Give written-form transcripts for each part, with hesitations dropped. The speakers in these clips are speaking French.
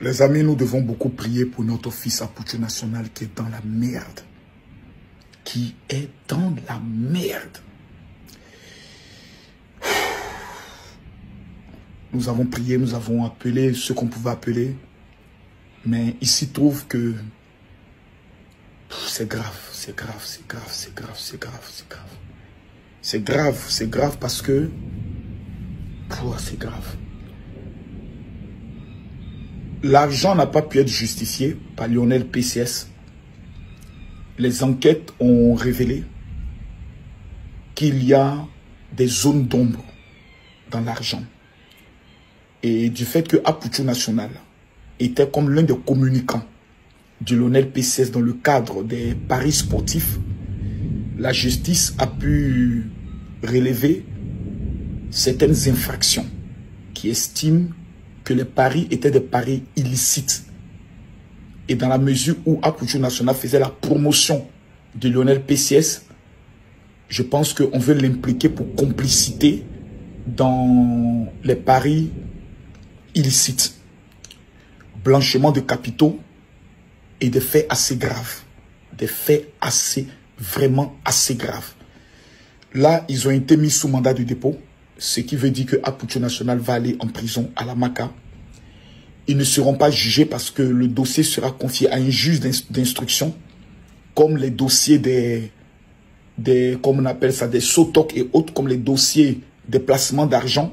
Les amis, nous devons beaucoup prier pour notre fils Apoucho National qui est dans la merde. Qui est dans la merde. Nous avons prié, nous avons appelé ce qu'on pouvait appeler. Mais il s'y trouve que c'est grave, c'est grave, c'est grave, c'est grave, c'est grave, c'est grave. C'est grave parce que c'est grave. L'argent n'a pas pu être justifié par Lionel PCS. Les enquêtes ont révélé qu'il y a des zones d'ombre dans l'argent. Et du fait que Apoucho National était comme l'un des communicants du Lionel PCS dans le cadre des paris sportifs, la justice a pu relever certaines infractions qui estiment que les paris étaient des paris illicites. Et dans la mesure où Apoucho National faisait la promotion de Lionel PCS, je pense qu'on veut l'impliquer pour complicité dans les paris illicites. Blanchiment de capitaux et des faits assez graves. Des faits vraiment assez graves. Là, ils ont été mis sous mandat de dépôt. Ce qui veut dire que Apoucho National va aller en prison à la Maca. Ils ne seront pas jugés parce que le dossier sera confié à un juge d'instruction, comme les dossiers comme on appelle ça, des SOTOC et autres, comme les dossiers des placements d'argent.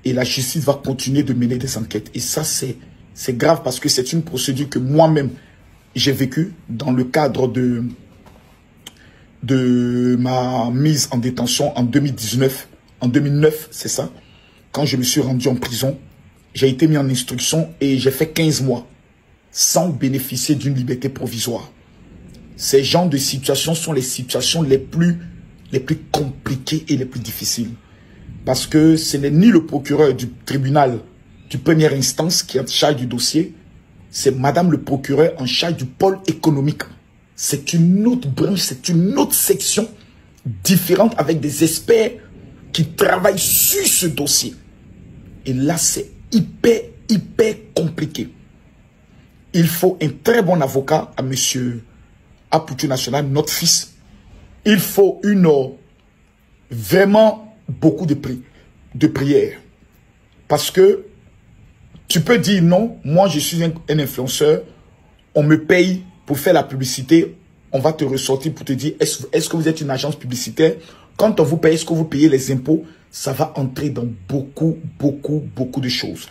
Et la justice va continuer de mener des enquêtes. Et ça, c'est grave parce que c'est une procédure que moi-même, j'ai vécue dans le cadre de ma mise en détention en 2019. En 2009, c'est ça, quand je me suis rendu en prison, j'ai été mis en instruction et j'ai fait 15 mois sans bénéficier d'une liberté provisoire. Ces genres de situations sont les situations les plus compliquées et les plus difficiles. Parce que ce n'est ni le procureur du tribunal de première instance qui est en charge du dossier, c'est madame le procureur en charge du pôle économique. C'est une autre branche, c'est une autre section différente avec des experts qui travaillent sur ce dossier. Et là, c'est hyper compliqué. Il faut un très bon avocat à monsieur Apoucho National, notre fils. Il faut vraiment beaucoup de prières. Parce que tu peux dire non, moi je suis un influenceur, on me paye pour faire la publicité, on va te ressortir pour te dire est-ce que vous êtes une agence publicitaire? Quand on vous paye, est-ce que vous payez les impôts? Ça va entrer dans beaucoup de choses.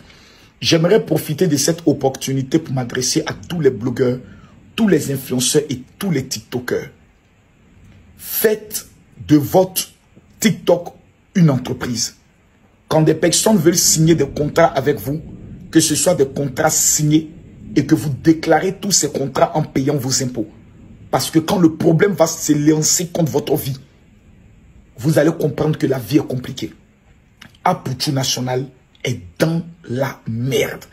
J'aimerais profiter de cette opportunité pour m'adresser à tous les blogueurs, tous les influenceurs et tous les TikTokers. Faites de votre TikTok une entreprise. Quand des personnes veulent signer des contrats avec vous, que ce soit des contrats signés et que vous déclarez tous ces contrats en payant vos impôts. Parce que quand le problème va se lancer contre votre vie, vous allez comprendre que la vie est compliquée. Apoucho National est dans la merde.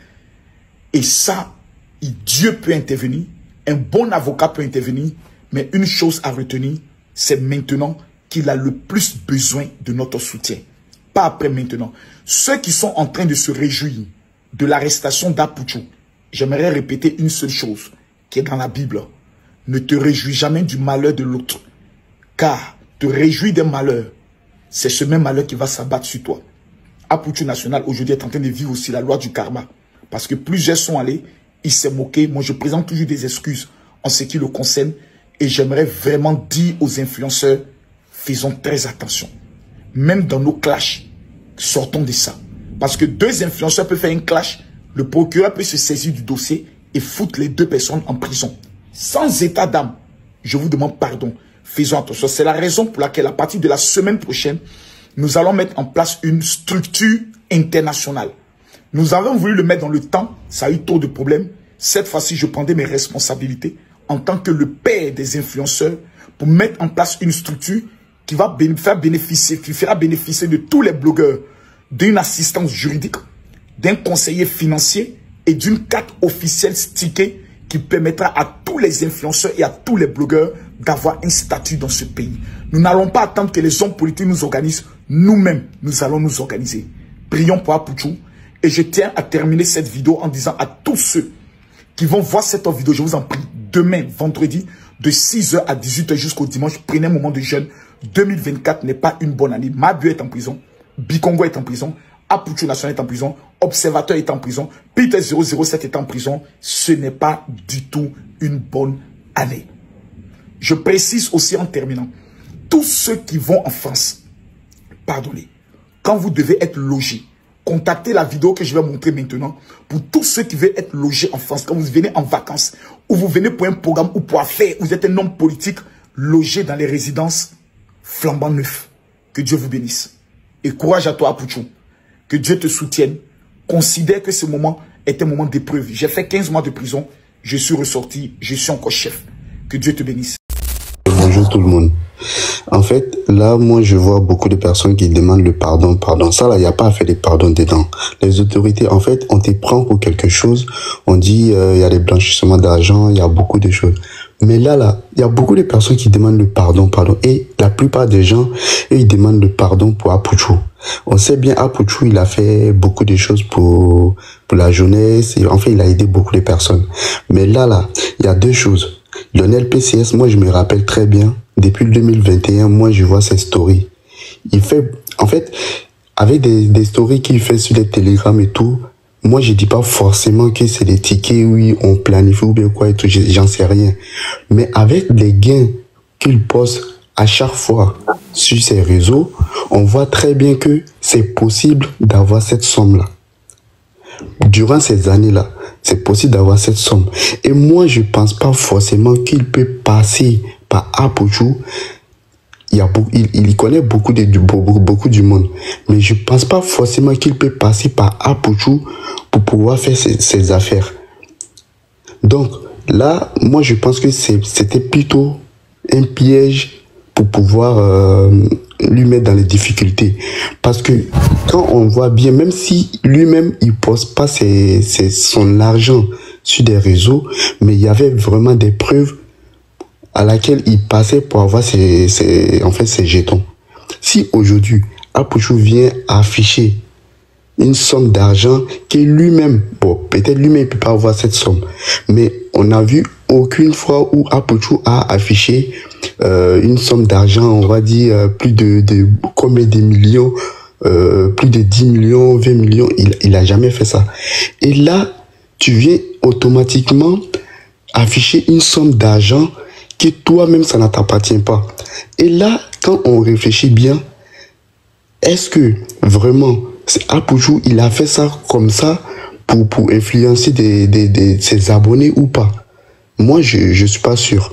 Et ça, Dieu peut intervenir, un bon avocat peut intervenir, mais une chose à retenir, c'est maintenant qu'il a le plus besoin de notre soutien. Pas après maintenant. Ceux qui sont en train de se réjouir de l'arrestation d'Apoucho, j'aimerais répéter une seule chose qui est dans la Bible. Ne te réjouis jamais du malheur de l'autre. Car te réjouir des malheurs, c'est ce même malheur qui va s'abattre sur toi. Apoucho National aujourd'hui est en train de vivre aussi la loi du karma. Parce que plusieurs sont allés, il s'est moqué. Moi je présente toujours des excuses en ce qui le concerne. Et j'aimerais vraiment dire aux influenceurs, faisons très attention. Même dans nos clashs, sortons de ça. Parce que deux influenceurs peuvent faire un clash, le procureur peut se saisir du dossier et foutre les deux personnes en prison. Sans état d'âme, je vous demande pardon. Faisons attention. C'est la raison pour laquelle, à partir de la semaine prochaine, nous allons mettre en place une structure internationale. Nous avons voulu le mettre dans le temps, ça a eu trop de problèmes. Cette fois-ci, je prendrai mes responsabilités en tant que le père des influenceurs pour mettre en place une structure qui va faire bénéficier, qui fera bénéficier de tous les blogueurs d'une assistance juridique, d'un conseiller financier et d'une carte officielle stickée qui permettra à tous les influenceurs et à tous les blogueurs d'avoir un statut dans ce pays. Nous n'allons pas attendre que les hommes politiques nous organisent. Nous-mêmes, nous allons nous organiser. Prions pour Apoucho Et je tiens à terminer cette vidéo en disant à tous ceux qui vont voir cette vidéo, je vous en prie, demain, vendredi, de 6h à 18h jusqu'au dimanche, prenez un moment de jeûne. 2024 n'est pas une bonne année. Mabu est en prison, Bikongo est en prison, Apuchu National est en prison, Observateur est en prison, Peter 007 est en prison. Ce n'est pas du tout une bonne année. Je précise aussi en terminant, tous ceux qui vont en France, pardonnez, quand vous devez être logé, contactez la vidéo que je vais montrer maintenant pour tous ceux qui veulent être logés en France, quand vous venez en vacances, ou vous venez pour un programme ou pour affaire, vous êtes un homme politique logé dans les résidences flambant neufs. Que Dieu vous bénisse. Et courage à toi, Apuchu. Que Dieu te soutienne. Considère que ce moment est un moment d'épreuve. J'ai fait 15 mois de prison. Je suis ressorti. Je suis encore chef. Que Dieu te bénisse. Bonjour tout le monde. En fait, là, moi, je vois beaucoup de personnes qui demandent le pardon. Ça, là, il n'y a pas à faire des pardons dedans. Les autorités, en fait, on te prend pour quelque chose. On dit, il y a des blanchissements d'argent, il y a beaucoup de choses. Mais là, il y a beaucoup de personnes qui demandent le pardon. Et la plupart des gens, eux, ils demandent le pardon pour Apuchu. On sait bien, Apuchu, il a fait beaucoup de choses pour la jeunesse. Et en fait, il a aidé beaucoup de personnes. Mais là, il y a deux choses. Lionel PCS, moi, je me rappelle très bien. Depuis 2021, moi, je vois ses stories. Il fait, en fait, avec des stories qu'il fait sur les télégrammes et tout, moi, je dis pas forcément que c'est des tickets, oui, on planifie ou bien quoi et tout, j'en sais rien. Mais avec les gains qu'il poste à chaque fois sur ses réseaux, on voit très bien que c'est possible d'avoir cette somme-là. Durant ces années-là, c'est possible d'avoir cette somme. Et moi, je pense pas forcément qu'il peut passer par Apuchu. Il connaît beaucoup du monde. Mais je pense pas forcément qu'il peut passer par Apuchu pour pouvoir faire ses affaires. Donc, là, moi, je pense que c'était plutôt un piège pour pouvoir lui mettre dans les difficultés. Parce que quand on voit bien, même si lui-même, il poste pas son argent sur des réseaux, mais il y avait vraiment des preuves à laquelle il passait pour avoir ses jetons. Si aujourd'hui, Apuchu vient afficher une somme d'argent que lui-même, bon, peut-être lui-même il peut pas avoir cette somme, mais on n'a vu aucune fois où Apuchu a affiché une somme d'argent, on va dire plus de combien de millions, plus de 10 millions, 20 millions, il a jamais fait ça. Et là, tu viens automatiquement afficher une somme d'argent que toi-même, ça ne t'appartient pas. Et là, quand on réfléchit bien, est-ce que vraiment, Apuchu, il a fait ça comme ça pour influencer ses abonnés ou pas? Moi, je ne suis pas sûr.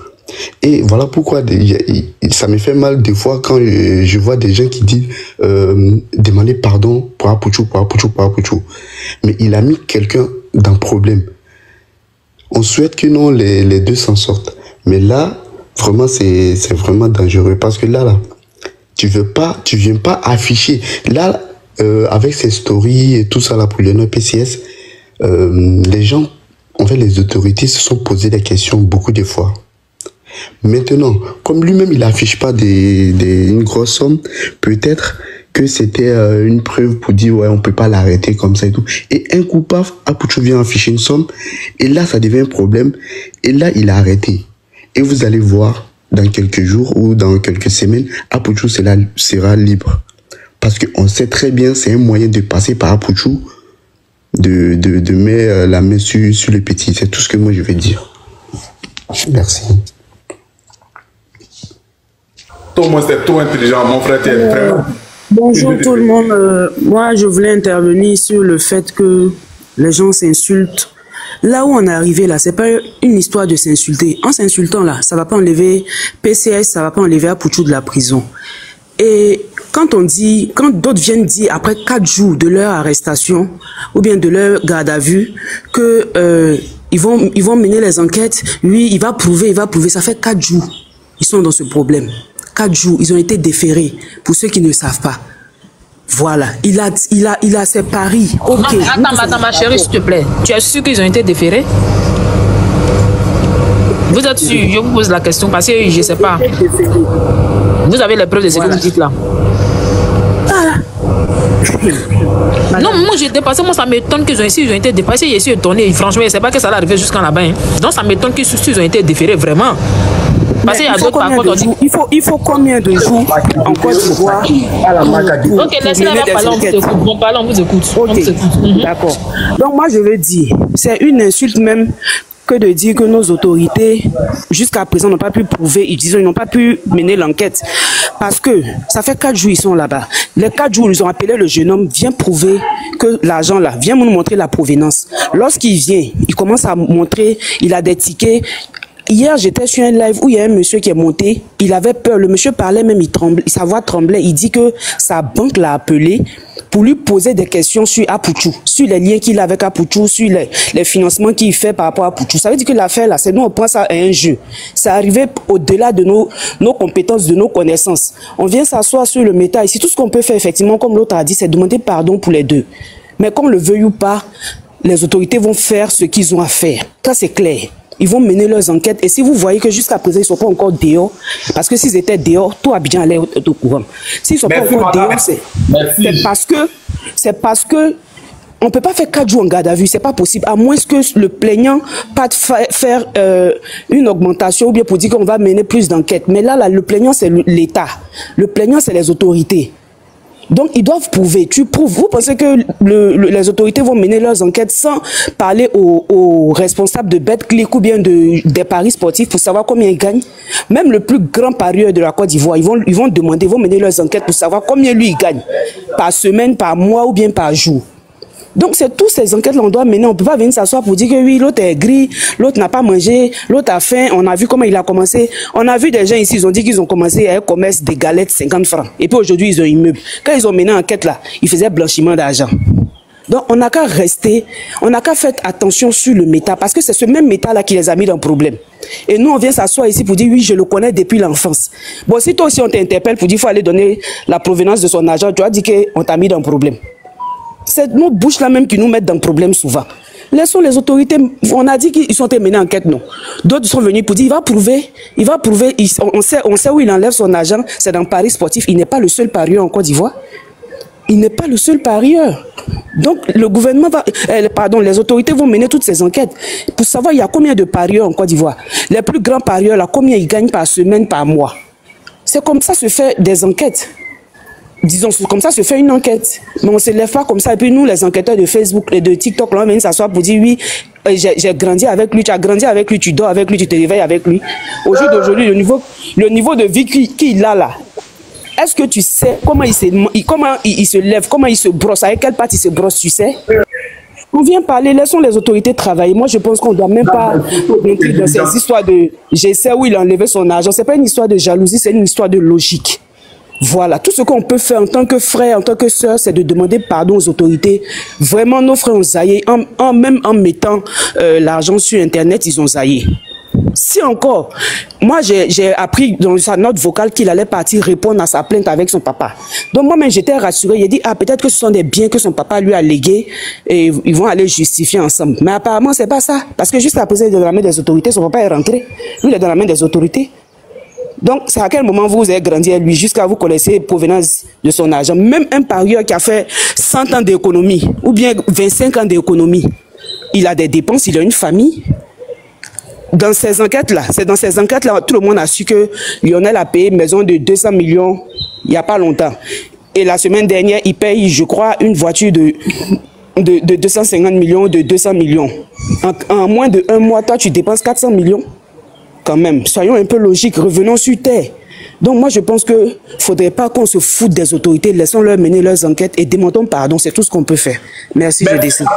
Et voilà pourquoi ça me fait mal des fois quand je vois des gens qui disent demander pardon pour Apuchu. Mais il a mis quelqu'un dans le problème. On souhaite que non, les deux s'en sortent. Mais là, vraiment, c'est vraiment dangereux. Parce que là, tu viens pas afficher. Là, avec ces stories et tout ça là pour le PCS, les gens, en fait, les autorités se sont posé des questions beaucoup de fois. Maintenant, comme lui-même, il affiche pas une grosse somme, peut-être que c'était une preuve pour dire, ouais, on peut pas l'arrêter comme ça et tout. Et un coup, paf, Apuchu vient afficher une somme, et là, ça devient un problème, et là, il a arrêté. Et vous allez voir, dans quelques jours ou dans quelques semaines, Apuchu sera libre. Parce qu'on sait très bien, c'est un moyen de passer par Apuchu, de mettre la main sur le petit. C'est tout ce que moi je vais dire. Merci. Toi, c'est trop intelligent, mon frère, tu es frère. Bonjour tout le monde. Moi, je voulais intervenir sur le fait que les gens s'insultent. Là où on est arrivé, là, c'est pas une histoire de s'insulter. En s'insultant, là, ça va pas enlever PCS, ça va pas enlever Apuchu de la prison. Et quand d'autres viennent dire, après 4 jours de leur arrestation, ou bien de leur garde à vue, que ils vont mener les enquêtes, lui, il va prouver, ça fait 4 jours. Ils sont dans ce problème. 4 jours, ils ont été déférés, pour ceux qui ne savent pas. Voilà, il a ses paris. Ok. Attends, ma chérie, s'il te plaît. Tu es sûr qu'ils ont été déférés? Vous êtes sûr? Je vous pose la question parce que je ne sais pas. Vous avez les preuves de ce que vous dites là? Non, moi j'ai dépassé, moi ça m'étonne qu'ils ont été dépassés, ils ont été étonnés. Franchement, je ne sais pas que ça allait arriver jusqu'à là-bas. Hein. Donc ça m'étonne qu'ils ont été déférés vraiment. Parce qu'il y a d'autres par contre, il faut combien de jours en Côte d'Ivoire? Ok, laissez-la parler, on vous écoute. D'accord. Donc moi je veux dire, c'est une insulte même que de dire que nos autorités, jusqu'à présent, n'ont pas pu prouver, ils n'ont pas pu mener l'enquête. Parce que ça fait 4 jours ils sont là-bas. Les 4 jours, ils ont appelé le jeune homme, viens prouver que l'argent là, viens nous montrer la provenance. Lorsqu'il vient, il commence à montrer, il a des tickets. Hier, j'étais sur un live où il y a un monsieur qui est monté, il avait peur, le monsieur parlait même, il tremblait, sa voix tremblait, il dit que sa banque l'a appelé pour lui poser des questions sur Apuchou, sur les liens qu'il a avec Apuchou, sur les financements qu'il fait par rapport à Apuchou. Ça veut dire que l'affaire là, c'est nous on prend ça à un jeu. C'est arrivé au-delà de nos compétences, de nos connaissances. On vient s'asseoir sur le méta ici. Tout ce qu'on peut faire effectivement, comme l'autre a dit, c'est demander pardon pour les deux. Mais qu'on le veuille ou pas, les autorités vont faire ce qu'ils ont à faire. Ça c'est clair. Ils vont mener leurs enquêtes. Et si vous voyez que jusqu'à présent, ils ne sont pas encore dehors, parce que s'ils étaient dehors, tout Abidjan allait être au courant. S'ils ne sont pas encore dehors, c'est parce que on ne peut pas faire 4 jours en garde à vue. Ce n'est pas possible. À moins que le plaignant pas faire une augmentation ou bien pour dire qu'on va mener plus d'enquêtes. Mais là, le plaignant, c'est l'État. Le plaignant, c'est les autorités. Donc, ils doivent prouver. Tu prouves. Vous pensez que les autorités vont mener leurs enquêtes sans parler aux responsables de BetClick ou bien des paris sportifs pour savoir combien ils gagnent? Même le plus grand parieur de la Côte d'Ivoire, ils vont demander, ils vont mener leurs enquêtes pour savoir combien lui il gagne. Par semaine, par mois ou bien par jour. Donc, c'est toutes ces enquêtes-là qu'on doit mener. On ne peut pas venir s'asseoir pour dire que oui, l'autre est gris, l'autre n'a pas mangé, l'autre a faim. On a vu comment il a commencé. On a vu des gens ici, ils ont dit qu'ils ont commencé à un commerce des galettes 50 francs. Et puis aujourd'hui, ils ont un immeuble. Quand ils ont mené l'enquête là, ils faisaient blanchiment d'argent. Donc, on n'a qu'à rester, on n'a qu'à faire attention sur le méta, parce que c'est ce même méta-là qui les a mis dans le problème. Et nous, on vient s'asseoir ici pour dire, oui, je le connais depuis l'enfance. Bon, si toi aussi, on t'interpelle pour dire qu'il faut aller donner la provenance de son argent, tu as dit qu'on t'a mis dans le problème. C'est nos bouches là même qui nous mettent dans le problème souvent. Laissons les autorités, on a dit qu'ils sont menés en enquête, non. D'autres sont venus pour dire, il va prouver, on sait où il enlève son argent, c'est dans Paris sportif, il n'est pas le seul parieur en Côte d'Ivoire. Il n'est pas le seul parieur. Donc le gouvernement les autorités vont mener toutes ces enquêtes pour savoir il y a combien de parieurs en Côte d'Ivoire. Les plus grands parieurs là, combien ils gagnent par semaine, par mois. C'est comme ça se fait des enquêtes. Disons, comme ça se fait une enquête. Mais on ne se lève pas comme ça. Et puis nous, les enquêteurs de Facebook et de TikTok, là, on vient s'asseoir pour dire oui, j'ai grandi avec lui, tu as grandi avec lui, tu dors avec lui, tu te réveilles avec lui. Au jour d'aujourd'hui, le niveau de vie qu'il a là, est-ce que tu sais comment il se lève, comment il se brosse, avec quelle patte il se brosse, tu sais? On vient parler, laissons les autorités travailler. Moi, je pense qu'on ne doit même pas rentrer dans ces histoires de je sais où il a enlevé son argent. Ce n'est pas une histoire de jalousie, c'est une histoire de logique. Voilà, tout ce qu'on peut faire en tant que frère, en tant que sœur, c'est de demander pardon aux autorités. Vraiment, nos frères ont zaillé, même en mettant l'argent sur Internet, ils ont zaillé. Si encore, moi j'ai appris dans sa note vocale qu'il allait partir répondre à sa plainte avec son papa. Donc moi-même j'étais rassurée, j'ai dit ah peut-être que ce sont des biens que son papa lui a légués et ils vont aller justifier ensemble. Mais apparemment c'est pas ça, parce que jusqu'à présent il est dans la main des autorités, son papa est rentré, lui il est dans la main des autorités. Donc, c'est à quel moment vous avez grandi à lui jusqu'à vous connaissez la provenance de son argent. Même un parieur qui a fait 100 ans d'économie ou bien 25 ans d'économie, il a des dépenses, il a une famille. Dans ces enquêtes-là, tout le monde a su que Lionel a payé une maison de 200 millions il n'y a pas longtemps. Et la semaine dernière, il paye, je crois, une voiture de 250 millions, de 200 millions. En moins de 1 mois, toi, tu dépenses 400 millions. Quand même, soyons un peu logiques, revenons sur terre. Donc moi je pense qu'il ne faudrait pas qu'on se foute des autorités, laissons-leur mener leurs enquêtes et demandons pardon, c'est tout ce qu'on peut faire. Merci, je décide.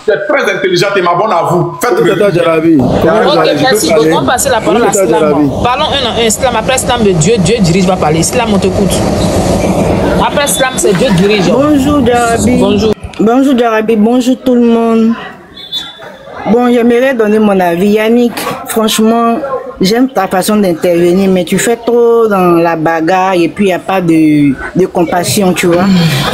C'est très intelligent et m'abonne à vous. Faites-le. Ok, merci beaucoup. On va passer la parole à Slam. Parlons un Slam, après Slam, Dieu dirige va parler. Slam, on t'écoute. Après Slam, c'est Dieu dirige. Bonjour Darabi. Bonjour. Bonjour Darabi, bonjour tout le monde. Bon, j'aimerais donner mon avis. Yannick, franchement, j'aime ta façon d'intervenir, mais tu fais trop dans la bagarre et puis il n'y a pas de compassion, tu vois.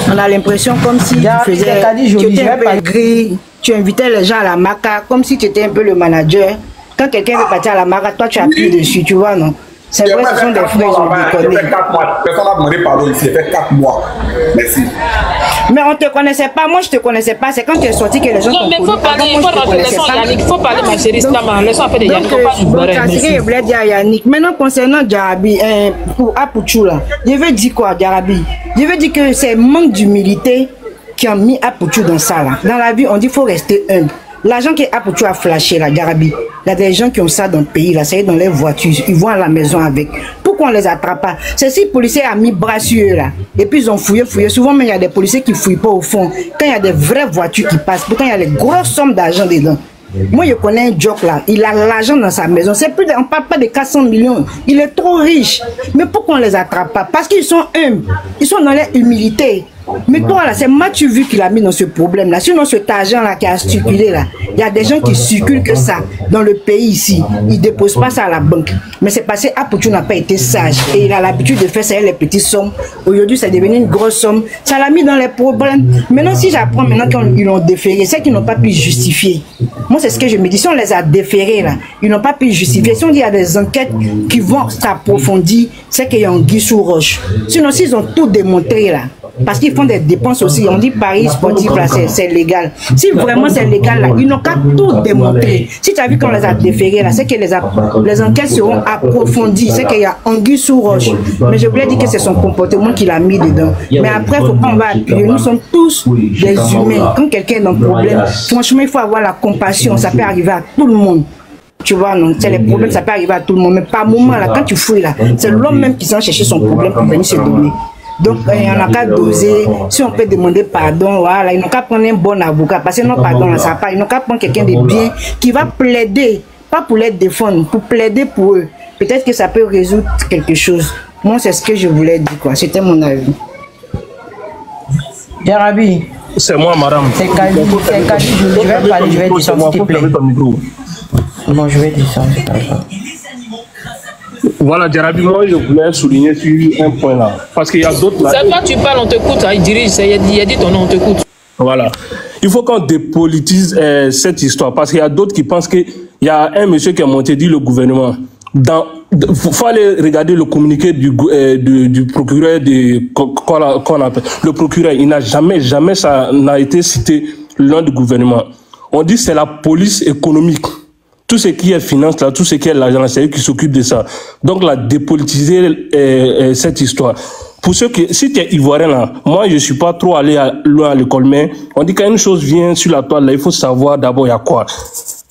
On a l'impression comme si tu étais un peu gris, tu invitais les gens à la maca, comme si tu étais un peu le manager. Quand quelqu'un veut partir à la maca, toi tu appuies dessus, tu vois, non? C'est vrai, ce sont des frères, ils ont déconné. Personne n'a demandé pardon ici, il fait 4 mois. Merci. Mais on ne te connaissait pas, moi je ne te connaissais pas, c'est quand tu es sorti que les gens t'ont connu. Non, mais il faut parler, il faut rentrer leçon Yannick, il faut parler ma chérie Slama, leçon un peu de Yannick, il faut pas donc, c'est ce que je voulais dire à Yannick. Maintenant, concernant Djarabi, pour Apouchou là, je veux dire quoi, Djarabi? Je veux dire que c'est manque d'humilité qui a mis Apouchou dans ça là. Dans la vie, on dit qu'il faut rester humble. L'argent que Apouchou a flashé là, Djarabi, il y a des gens qui ont ça dans le pays là, c'est dans les voitures, ils vont à la maison avec. Pourquoi on les attrape pas? C'est si les policiers ont mis bras sur eux là, et puis ils ont fouillé. Souvent, mais il y a des policiers qui ne fouillent pas au fond. Quand il y a des vraies voitures qui passent, pourtant il y a des grosses sommes d'argent dedans. Moi, je connais un joke là, il a l'argent dans sa maison. C'est plus on ne parle pas de 400 millions. Il est trop riche. Mais pourquoi on ne les attrape pas? Parce qu'ils sont humbles. Ils sont dans leur humilité. Mais toi là, c'est Mathieu vu qu'il a mis dans ce problème là. Sinon, cet argent là qui a circulé là, il y a des gens qui circulent que ça dans le pays ici. Ils ne déposent pas ça à la banque. Mais c'est parce que Apouchou n'a pas été sage. Et il a l'habitude de faire ça les petites sommes. Aujourd'hui, c'est devenu une grosse somme. Ça l'a mis dans les problèmes. Maintenant, si j'apprends maintenant qu'ils l'ont déféré, c'est qu'ils n'ont pas pu justifier. Moi, c'est ce que je me dis. Si on les a déférés là, ils n'ont pas pu justifier. Si on dit qu'il y a des enquêtes qui vont s'approfondir, c'est qu'il y a un guy sous roche. Sinon, s'ils ont tout démontré là, parce qu'ils font des dépenses aussi. On dit paris sportif là, c'est légal. Si vraiment c'est légal là, ils n'ont qu'à tout démontrer. Si tu as vu qu'on les a déférés là, c'est que les enquêtes seront approfondies. C'est qu'il y a anguille sous roche. Mais je voulais dire que c'est son comportement qu'il a mis dedans. Mais après, il faut pas on va appuyer. Nous sommes tous des humains. Quand quelqu'un est dans un problème, franchement, il faut avoir la compassion. Ça peut arriver à tout le monde. Tu vois, non, c'est les problèmes, ça peut arriver à tout le monde. Mais par moment là, quand tu fouilles là, c'est l'homme même qui s'en chercher son problème pour venir se donner. Donc, il n'y en a qu'à doser. Si on peut demander pardon, voilà, ils n'ont qu'à prendre un bon avocat. Parce que non, pardon, là, ça va pas. Ils n'ont qu'à prendre quelqu'un de bien qui va plaider, pas pour les défendre, pour plaider pour eux. Peut-être que ça peut résoudre quelque chose. Moi, c'est ce que je voulais dire, quoi. C'était mon avis. Djarabi. C'est moi, madame. C'est Kali. Je vais parler, je vais descendre, s'il te plaît. Non, je vais descendre. Voilà, Djarabi, moi je voulais souligner sur un point là. Parce qu'il y a d'autres là. C'est toi, tu parles, on t'écoute, il dirige, il a dit ton nom, on t'écoute. Voilà. Il faut qu'on dépolitise cette histoire. Parce qu'il y a d'autres qui pensent qu'il y a un monsieur qui a monté dit le gouvernement. Il faut aller regarder le communiqué du procureur, qu'on appelle. Le procureur, il n'a jamais ça n'a été cité le nom du gouvernement. On dit que c'est la police économique. Tout ce qui est finance, là, tout ce qui est l'argent, c'est eux qui s'occupent de ça. Donc, là, dépolitiser cette histoire. Pour ceux qui, si tu es ivoirien, là, moi, je suis pas trop allé loin à l'école, mais on dit quand une chose vient sur la toile, là, il faut savoir d'abord il y a quoi.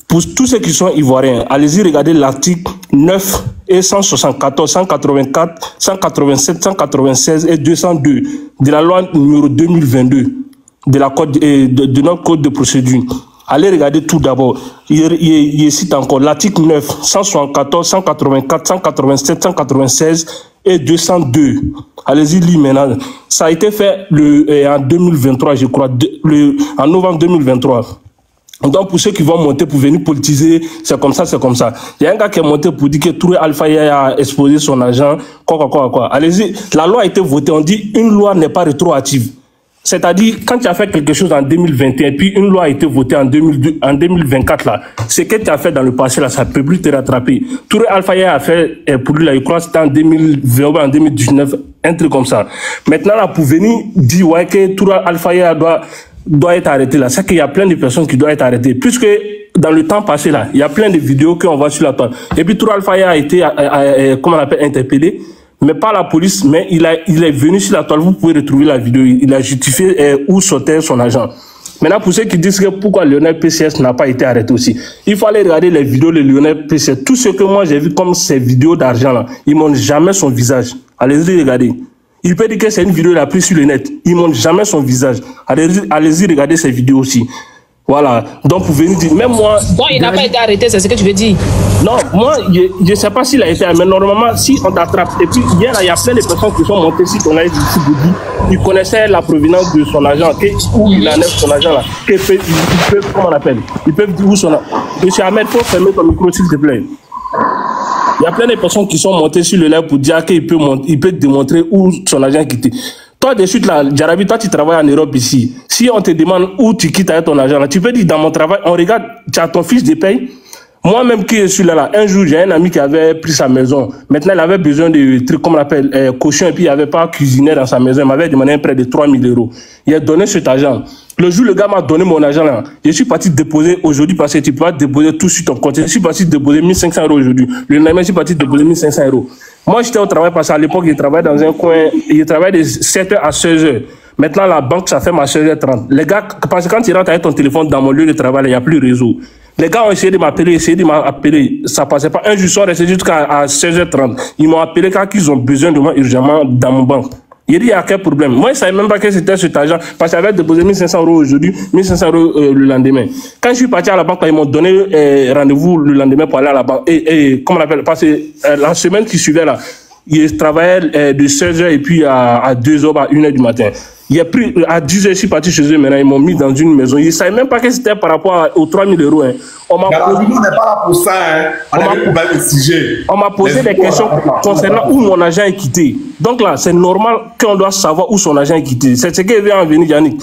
Pour tous ceux qui sont ivoiriens, allez-y regarder l'article 9 et 174, 184, 187, 196 et 202 de la loi numéro 2022 de notre code de procédure. Allez regarder tout d'abord. Il cite encore l'article 9, 174, 184, 187, 196 et 202. Allez-y lire maintenant. Ça a été fait en 2023, je crois, en novembre 2023. Donc pour ceux qui vont monter pour venir politiser, c'est comme ça, c'est comme ça. Il y a un gars qui est monté pour dire que Touré Alpha a exposé son argent, quoi. Allez-y, la loi a été votée, on dit une loi n'est pas rétroactive. C'est-à-dire, quand tu as fait quelque chose en 2021, puis une loi a été votée en 2024, là, ce que tu as fait dans le passé, là, ça ne peut plus te rattraper. Touré Alpha a fait, pour lui, là, je crois que c'était en 2020 ou en 2019, un truc comme ça. Maintenant, là, pour venir dire, ouais, que Touré Alpha doit être arrêté, là, c'est qu'il y a plein de personnes qui doivent être arrêtées. Puisque, dans le temps passé, là, il y a plein de vidéos qu'on voit sur la toile. Et puis, Touré Alpha a été, comment on appelle, interpellé. Mais pas la police, mais il est venu sur la toile, vous pouvez retrouver la vidéo, il a justifié où sortait son agent. Maintenant, pour ceux qui disent que pourquoi Lionel PCS n'a pas été arrêté aussi, il faut aller regarder les vidéos de Lionel PCS. Tout ce que moi j'ai vu comme ces vidéos d'argent là, ils montrent jamais son visage. Allez-y regarder. Il peut dire que c'est une vidéo qu'il a prise sur le net. Ils montrent jamais son visage. Allez-y regarder ces vidéos aussi. Voilà, donc vous venez dire, même moi... Donc il n'a pas été arrêté, c'est ce que tu veux dire? Non, moi, je ne sais pas s'il a été arrêté, mais normalement, si on t'attrape, et puis hier, il y a plein de personnes qui sont montées sur ton aide ici, ils connaissaient la provenance de son agent, où il enlève son agent là, ils peuvent, comment on appelle, ils peuvent dire où son agent. Monsieur Ahmed, il faut fermer ton micro, s'il te plaît. Il y a plein de personnes qui sont montées sur le live pour dire qu'il peut démontrer où son agent est quitté. Toi, de suite, là, Djarabi, toi, tu travailles en Europe ici. Si on te demande où tu quittes avec ton argent, là, tu peux dire dans mon travail, on regarde, tu as ton fiche de paye. Moi-même qui suis là, un jour, j'ai un ami qui avait pris sa maison. Maintenant, il avait besoin de trucs, comme on l'appelle, cochon, et puis il n'avait pas cuisiné dans sa maison. Il m'avait demandé un prêt de 3 000 €. Il a donné cet argent. Le jour, le gars m'a donné mon argent là. Je suis parti déposer aujourd'hui parce que tu peux pas déposer tout sur ton compte. Je suis parti déposer 1 500 € aujourd'hui. Le lendemain, je suis parti déposer 1 500 €. Moi, j'étais au travail parce qu'à l'époque, je travaillais dans un coin. Je travaillais de 7h à 16h. Maintenant, la banque, ça ferme à 16h30. Les gars, parce que quand tu rentres avec ton téléphone dans mon lieu de travail, il n'y a plus de réseau. Les gars ont essayé de m'appeler, ça passait pas. Un jour, ils sont restés jusqu'à 16h30. Ils m'ont appelé quand ils ont besoin de moi urgemment dans mon banque. Il dit, il y a quel problème? Moi, je ne savais même pas que c'était cet argent, parce que j'avais déposé 1 500 € aujourd'hui, 1 500 € le lendemain. Quand je suis parti à la banque, ils m'ont donné rendez-vous le lendemain pour aller à la banque. Et comment on appelle? Parce que la semaine qui suivait là, il travaillait de 16h et puis à 2h, à 1h du matin. Il a pris, à 10h, je suis parti chez eux, maintenant, ils m'ont mis dans une maison. Ils ne savaient même pas que c'était par rapport aux 3 000 €. Hein. On m'a posé des questions concernant où mon agent est quitté. Donc là, c'est normal qu'on doit savoir où son agent est quitté. C'est ce qui vient en venir, Yannick.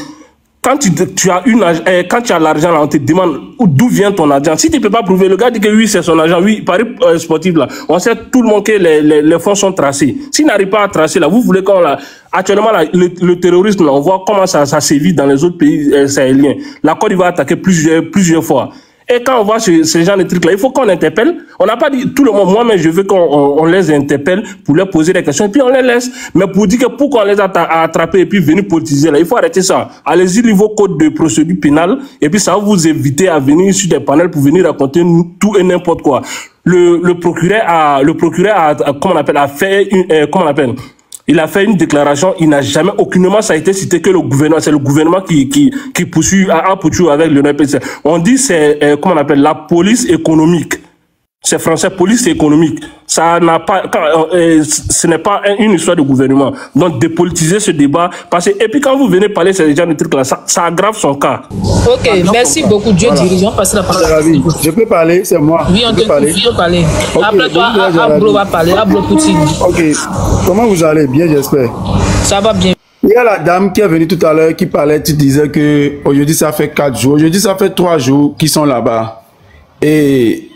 Quand tu as l'argent, on te demande d'où vient ton argent. Si tu ne peux pas prouver, le gars dit que oui, c'est son argent. Oui, Paris sportif, là. On sait tout le monde que les fonds sont tracés. S'il n'arrive pas à tracer, là, vous voulez qu'on la... Actuellement, là, le terrorisme, là, on voit comment ça sévit dans les autres pays sahéliens. La Côte d'Ivoire a attaqué plusieurs fois. Et quand on voit ce genre de trucs-là, il faut qu'on interpelle. On n'a pas dit tout le monde, moi-même, je veux qu'on les interpelle pour leur poser des questions, et puis on les laisse. Mais pour dire que pourquoi on les a attrapés et puis venir politiser, là, il faut arrêter ça. Allez-y, niveau code de procédure pénale, et puis ça va vous éviter à venir sur des panels pour venir raconter tout et n'importe quoi. Le procureur a, comment on appelle, a fait il a fait une déclaration, il n'a jamais, aucunement ça a été cité que le gouvernement, c'est le gouvernement qui poursuit, a poursuivi avec le NPC. On dit c'est, comment on appelle, la police économique. C'est français, police économique. Ça n'a pas, ce n'est pas une histoire de gouvernement. Donc, dépolitiser ce débat, parce que, et puis quand vous venez parler de ces gens de trucs là, ça aggrave son cas. Ok, merci beaucoup, Dieu dirige. On passe la parole. Je peux parler, c'est moi. Oui, on peut parler. Okay, après toi, Ablo va parler, Ablo Poutine. Ok, comment vous allez? Bien, j'espère. Ça va bien. Il y a la dame qui est venue tout à l'heure qui parlait, tu disais que aujourd'hui ça fait 4 jours, aujourd'hui ça fait 3 jours qu'ils sont là-bas. Et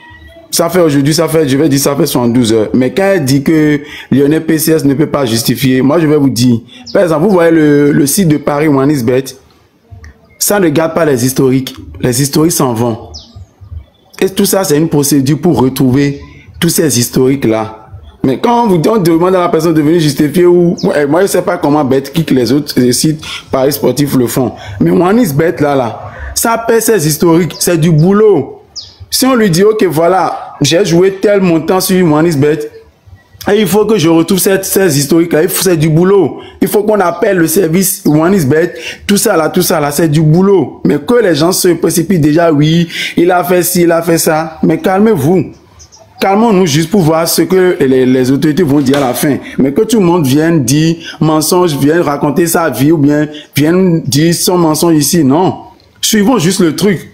ça fait aujourd'hui, ça fait 72 heures. Mais quand elle dit que Lionel PCS ne peut pas justifier, moi je vais vous dire, par exemple, vous voyez le site de Paris Wanisbet, ça ne garde pas les historiques. Les historiques s'en vont. Et tout ça, c'est une procédure pour retrouver tous ces historiques-là. Mais quand on demande à la personne de venir justifier, moi je ne sais pas comment BetKick, les autres sites Paris sportifs le font. Mais Wanisbet, là, ça pèse ces historiques, c'est du boulot. Si on lui dit, ok, voilà, j'ai joué tel montant sur Wanisbet, et il faut que je retrouve ces historiques-là, c'est du boulot. Il faut qu'on appelle le service Wanisbet, tout ça là, c'est du boulot. Mais que les gens se précipitent déjà, oui, il a fait ci, il a fait ça. Mais calmez-vous. Calmons-nous juste pour voir ce que les autorités vont dire à la fin. Mais que tout le monde vienne dire mensonge, vienne raconter sa vie, ou bien vienne dire son mensonge ici, non. Suivons juste le truc.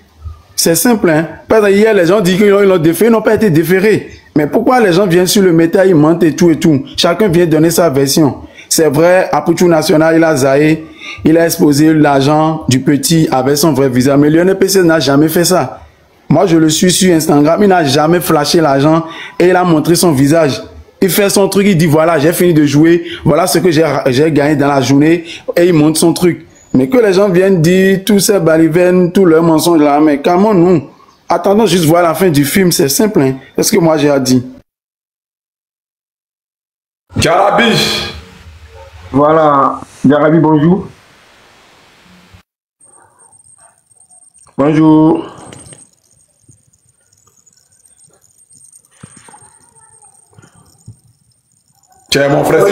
C'est simple, hein. Parce que hier, les gens disent qu'ils l'ont déféré, ils n'ont pas été déférés. Mais pourquoi les gens viennent sur le métal, ils mentent et tout et tout? Chacun vient donner sa version. C'est vrai, Apoutou National, il a zaï, il a exposé l'argent du petit avec son vrai visage. Mais Lionel PC n'a jamais fait ça. Moi, je le suis sur Instagram, il n'a jamais flashé l'argent et il a montré son visage. Il fait son truc, il dit voilà, j'ai fini de jouer, voilà ce que j'ai gagné dans la journée et il montre son truc. Mais que les gens viennent dire tous ces balivernes, tous leurs mensonges là, mais calmons-nous. Attendons juste voir la fin du film, c'est simple. Hein? C'est ce que moi j'ai à dire. Jarabi. Voilà, Jarabi, bonjour. Bonjour. Tiens, mon frère.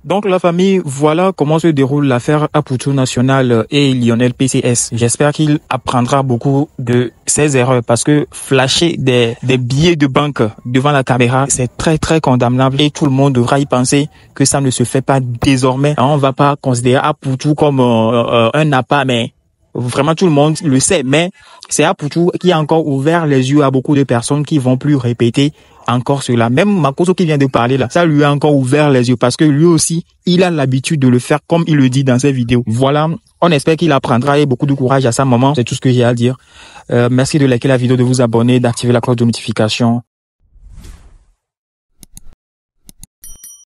Donc la famille, voilà comment se déroule l'affaire Apoutou National et Lionel PCS. J'espère qu'il apprendra beaucoup de ses erreurs parce que flasher des billets de banque devant la caméra, c'est très très condamnable et tout le monde devra y penser que ça ne se fait pas désormais. On va pas considérer Apoutou comme un appât, mais vraiment tout le monde le sait. Mais c'est Apoutou qui a encore ouvert les yeux à beaucoup de personnes qui vont plus répéter encore cela. Même Makoso qui vient de parler là, ça lui a encore ouvert les yeux parce que lui aussi, il a l'habitude de le faire comme il le dit dans ses vidéos. Voilà, on espère qu'il apprendra et beaucoup de courage à sa maman. C'est tout ce que j'ai à dire. Merci de liker la vidéo, de vous abonner, d'activer la cloche de notification.